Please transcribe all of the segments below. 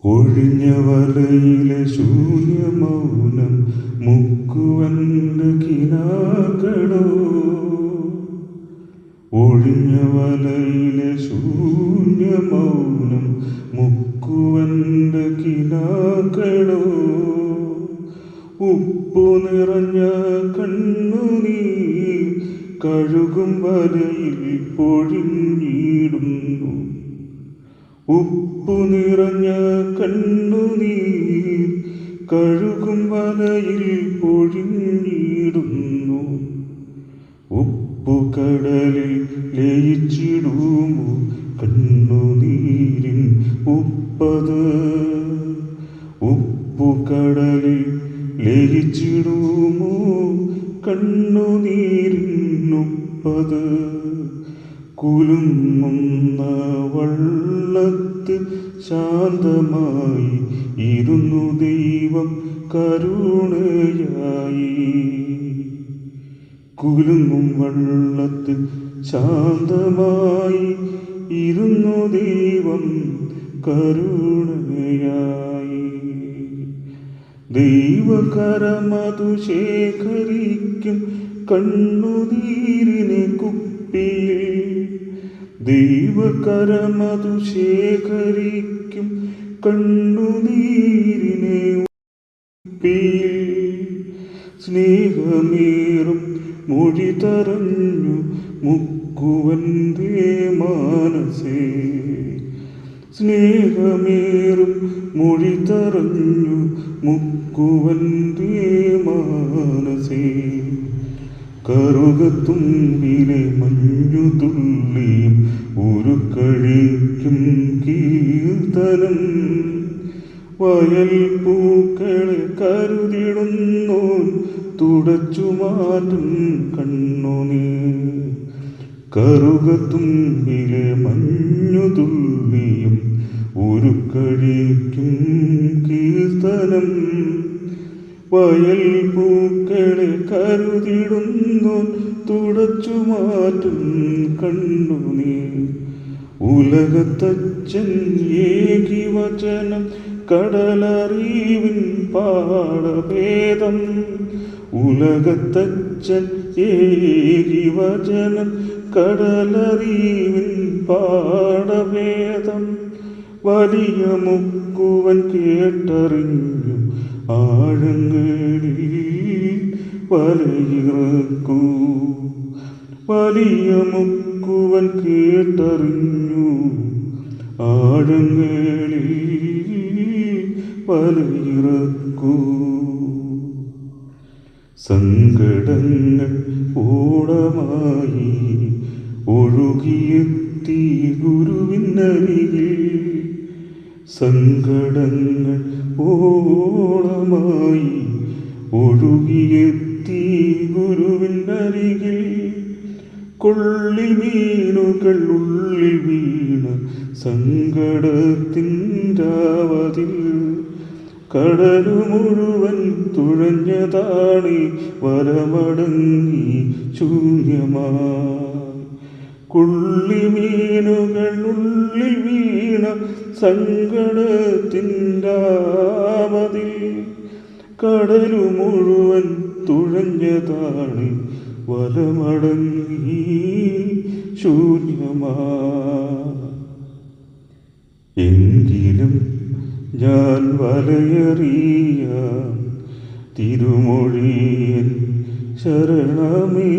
ഒഴിഞ്ഞ വലയിലെ ശൂന്യമൗനം മുക്കുവൻ്റെ കിനാക്കളോ. ഒഴിഞ്ഞ വലയിലെ ശൂന്യമൗനം മുക്കുവൻ്റെ കിനാക്കളോ. ഉപ്പു നിറഞ്ഞ കണ്ണുനീർ കഴുകും വലയിൽ പൊഴിഞ്ഞിടുന്നു. ഉപ്പു നിറഞ്ഞ കണ്ണുനീർ കഴുകും വലയിൽ പൊഴിഞ്ഞിടുന്നു. ഉപ്പുകടലിൽ ലയിച്ചിടുമോ കണ്ണുനീരിൻ ഉപ്പത്. ഉപ്പുകടലിൽ ലയിച്ചിടുമോ കണ്ണുനീരിൻ ഉപ്പത്. കുലുങ്ങുന്ന വള്ളത്ത് ശാന്തമായി ഇരുന്നു ദൈവം കരുണയായി. കുലുങ്ങും വള്ളത്ത് ശാന്തമായി ഇരുന്നു ദൈവം കരുണയായി. ദൈവകരമതു ശേഖരിക്കും കണ്ണുനീരിനെ കുപ്പിയിൽ. ദൈവകരമതു ശേഖരിക്കും കണ്ണുനീരിനെ കുപ്പിയിൽ. സ്നേഹമേറും മൊഴി തറഞ്ഞു മുക്കുവൻ്റെ മാനസേ. സ്നേഹമേറും മൊഴി തറഞ്ഞു മുക്കുവൻ്റെ മാനസേ. കറുകത്തുമ്പിലെ മഞ്ഞുതുള്ളിയും ഉരുക്കഴിക്കും കീർത്തനം. വയൽ പൂക്കളെ കരുതിടുന്നോൻ തുടച്ചു മാറ്റും കണ്ണുനീർ. കറുകത്തുമ്പിലെ മഞ്ഞുതുള്ളിയും ഉരുക്കഴിക്കും കീർത്തനം. വയൽ പൂക്കളെ കരുതിടുന്നോൻ തുടച്ചു മാറ്റും കണ്ണുനീർ. ഉലകത്തച്ഛൻ ഏകി വചനം കടലറിവിൻ പാടഭേദം. ഉലകത്തച്ഛൻ ഏകി വചനം കടലറിവിൻ പാടഭേദം. വലിയ മുക്കുവൻ കേട്ടറിഞ്ഞു ആഴങ്ങളിൽ വലയിറക്കൂ. വലിയ മുക്കുവൻ കേട്ടറിഞ്ഞു ആഴങ്ങളിൽ വലയിറക്കൂ. സങ്കടങ്ങൾ ഓടമായി ഒഴുകിയെത്തി ഗുരുവിനരികിൽ. സങ്കടങ്ങൾ ഓളമായി ഒഴുകിയെത്തി ഗുരുവിനരികിൽ. കൊള്ളിമീനുകൾ ഉള്ളിൽ വീണ സങ്കടത്തിൻ്റാവതിൽ. കടലു മുഴുവൻ തുഴഞ്ഞതാണി വരമടങ്ങി ശൂന്യമായി. കൊള്ളിമീനുകൾ ഉള്ളിൽ വീണ സങ്കടത്തിൻ്റാവതിൽ. കടലു മുഴുവൻ തുഴഞ്ഞതാണ് വലമടങ്ങി ശൂന്യമായി. എങ്കിലും ഞാൻ വലയെറിയാം തിരുമൊഴിയൻ ശരണമേ.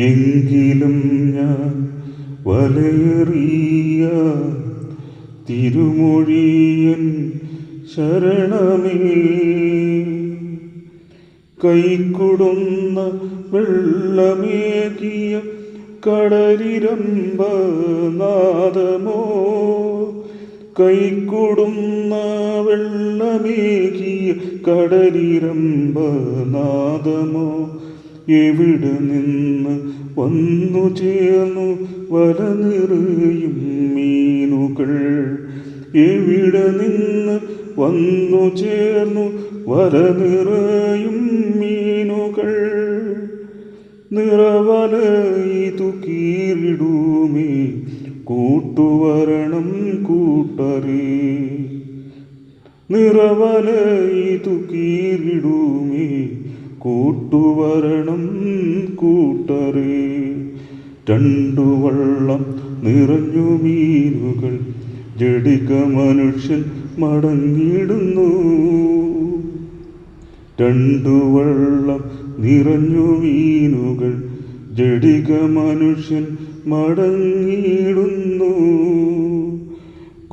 എങ്കിലും ഞാൻ വലയെറിയാം തിരുമൊഴിയൻ ശരണമേ. കൈക്കൊടുന്ന വെള്ളമേകിയ കടലിരമ്പനാദമോ. കൈക്കൊടുന്ന വെള്ളമേകിയ കടലിരമ്പനാദമോ. എവിടെ നിന്ന് വന്നു ചേർന്നു വല നിറയും മീനുകൾ. എവിടെ നിന്ന് വന്നു ചേർന്നു വല നിറയും മീനുകൾ. നിറവല ഇതു കീറിടുമേ കൂട്ടുവരണം കൂട്ടരേ നിറവലയിതു കീറിടുമേ കൂട്ടുവരണം കൂട്ടരേ രണ്ടു വള്ളം നിറഞ്ഞു മീനുകൾ ജഡിക മനുഷ്യൻ മടങ്ങിയിടുന്നു രണ്ടു വള്ളം നിറഞ്ഞു മീനുകൾ ജഡിക മനുഷ്യൻ മടങ്ങിയിടുന്നു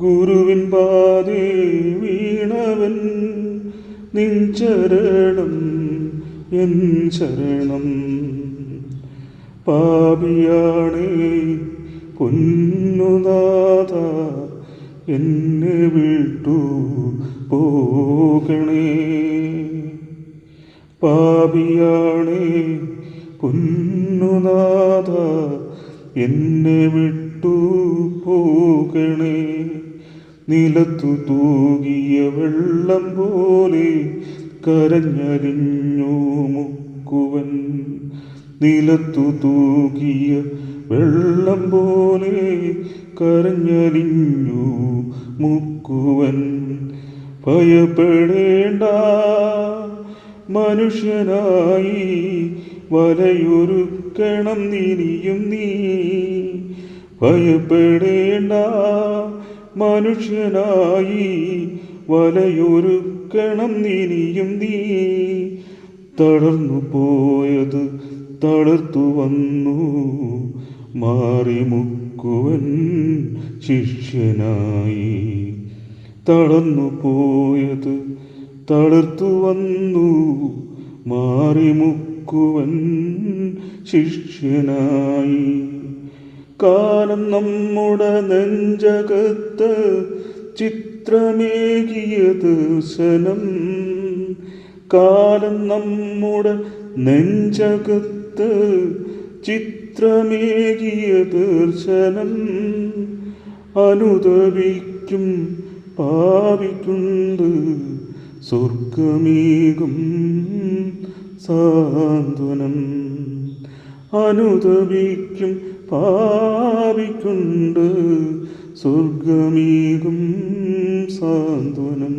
ഗുരുവിൻ പാതേ വീണവൻ നിൻ ചരണം എൻ ശരണം പാപിയാണേ പൊന്നുനാഥ എന്നെ വിട്ടു പോകണേ പാപിയാണേ പൊന്നുനാഥ എന്നെ വിട്ടു പോകണേ നിലത്തു തൂകിയ വെള്ളം പോലെ കരഞ്ഞലിഞ്ഞു മുക്കുവൻ നിലത്തു തൂകിയ വെള്ളം പോലെ കരഞ്ഞലിഞ്ഞു മുക്കുവൻ ഭയപ്പെടേണ്ട മനുഷ്യനായി വലയൊരുക്കണം ഇനിയും നീ ഭയപ്പെടേണ്ട മനുഷ്യനായി വലയൊരുക്കണം ഇനിയും നീ തളർന്നു പോയത് തളർത്തു വന്നു മാറിമുക്കുവൻ ശിഷ്യനായി തളർന്നു പോയത് തളർത്തു വന്നു മാറിമുക്കുവൻ ശിഷ്യനായി കാലം നമ്മുടെ നെഞ്ചകത്ത് ചിത്രമേകിയ ദർശനം കാലം നമ്മുടെ നെഞ്ചകത്ത് ചിത്രമേകിയ ദർശനം അനുദപിക്കും പാപിക്കുണ്ട് സ്വർഗമേകും സാന്ത്വനം അനുദപിക്കും പാപിക്കുണ്ട് സ്വർഗമേകും സാന്ത്വനം